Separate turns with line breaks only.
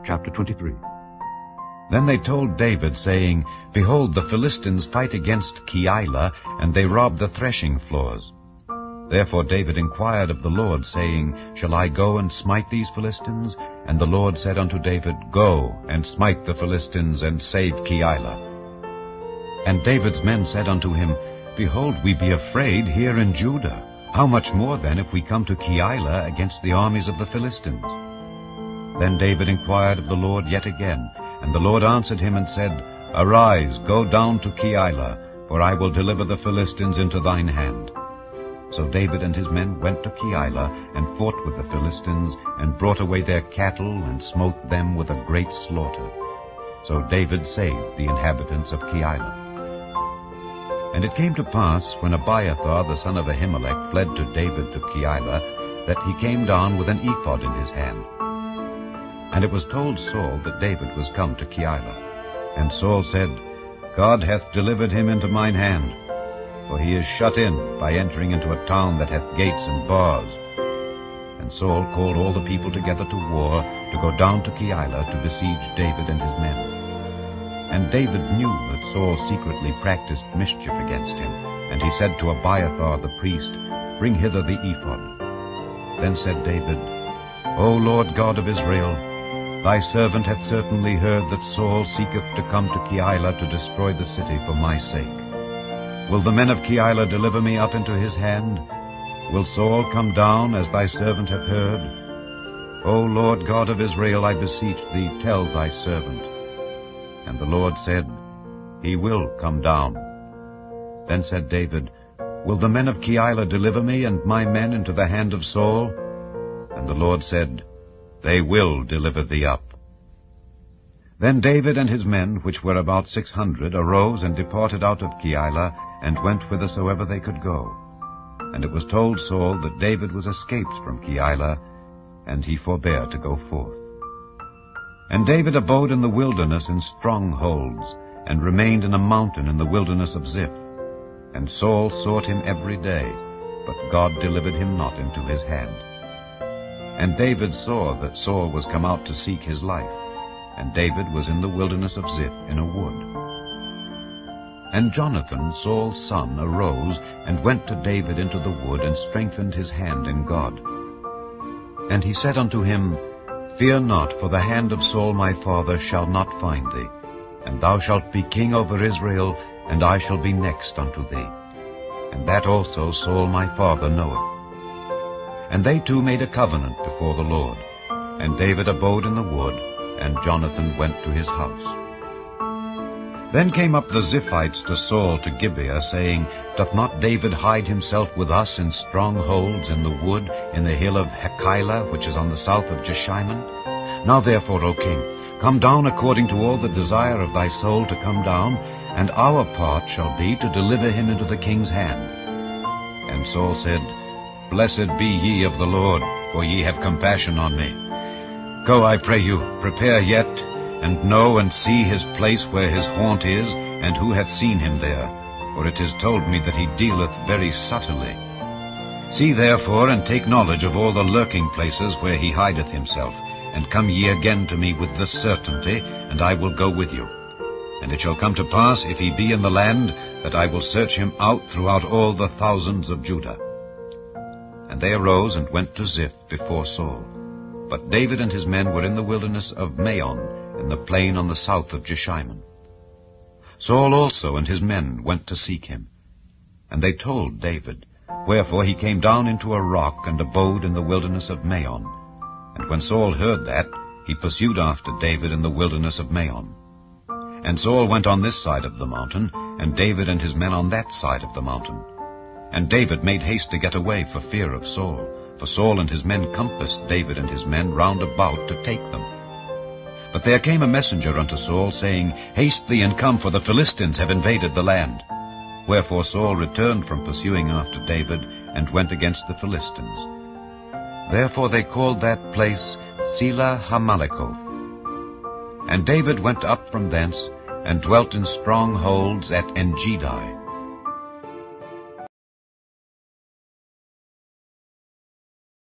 Chapter 23.
Then they told David, saying, Behold, the Philistines fight against Keilah, and they rob the threshing floors. Therefore David inquired of the Lord, saying, Shall I go and smite these Philistines? And the Lord said unto David, Go, and smite the Philistines, and save Keilah. And David's men said unto him, Behold, we be afraid here in Judah. How much more then if we come to Keilah against the armies of the Philistines? Then David inquired of the Lord yet again, and the Lord answered him and said, Arise, go down to Keilah, for I will deliver the Philistines into thine hand. So David and his men went to Keilah, and fought with the Philistines, and brought away their cattle, and smote them with a great slaughter. So David saved the inhabitants of Keilah. And it came to pass, when Abiathar the son of Ahimelech fled to David to Keilah, that he came down with an ephod in his hand. And it was told Saul that David was come to Keilah. And Saul said, God hath delivered him into mine hand, for he is shut in by entering into a town that hath gates and bars. And Saul called all the people together to war, to go down to Keilah to besiege David and his men. And David knew that Saul secretly practiced mischief against him. And he said to Abiathar the priest, Bring hither the ephod. Then said David, O Lord God of Israel, thy servant hath certainly heard that Saul seeketh to come to Keilah to destroy the city for my sake. Will the men of Keilah deliver me up into his hand? Will Saul come down, as thy servant hath heard? O Lord God of Israel, I beseech thee, tell thy servant. And the Lord said, He will come down. Then said David, Will the men of Keilah deliver me and my men into the hand of Saul? And the Lord said, They will deliver thee up. Then David and his men, which were about 600, arose and departed out of Keilah, and went whithersoever they could go. And it was told Saul that David was escaped from Keilah, and he forbare to go forth. And David abode in the wilderness in strongholds, and remained in a mountain in the wilderness of Ziph. And Saul sought him every day, but God delivered him not into his hand. And David saw that Saul was come out to seek his life, and David was in the wilderness of Ziph in a wood. And Jonathan, Saul's son, arose, and went to David into the wood, and strengthened his hand in God. And he said unto him, Fear not, for the hand of Saul my father shall not find thee, and thou shalt be king over Israel, and I shall be next unto thee. And that also Saul my father knoweth. And they two made a covenant before the Lord. And David abode in the wood, and Jonathan went to his house. Then came up the Ziphites to Saul to Gibeah, saying, Doth not David hide himself with us in strongholds in the wood, in the hill of Keilah, which is on the south of Jeshimon? Now therefore, O king, come down according to all the desire of thy soul to come down, and our part shall be to deliver him into the king's hand. And Saul said, Blessed be ye of the Lord, for ye have compassion on me. Go, I pray you, prepare yet, and know and see his place where his haunt is, and who hath seen him there. For it is told me that he dealeth very subtilly. See therefore, and take knowledge of all the lurking places where he hideth himself, and come ye again to me with this certainty, and I will go with you. And it shall come to pass, if he be in the land, that I will search him out throughout all the thousands of Judah. And they arose and went to Ziph before Saul. But David and his men were in the wilderness of Maon, in the plain on the south of Jeshimon. Saul also and his men went to seek him. And they told David. Wherefore he came down into a rock, and abode in the wilderness of Maon. And when Saul heard that, he pursued after David in the wilderness of Maon. And Saul went on this side of the mountain, and David and his men on that side of the mountain. And David made haste to get away for fear of Saul, for Saul and his men compassed David and his men round about to take them. But there came a messenger unto Saul, saying, Haste thee and come, for the Philistines have invaded the land. Wherefore Saul returned from pursuing after David, and went against the Philistines. Therefore they called that place Selah Hamalekoth. And David went up from thence, and dwelt in strongholds at Engedi.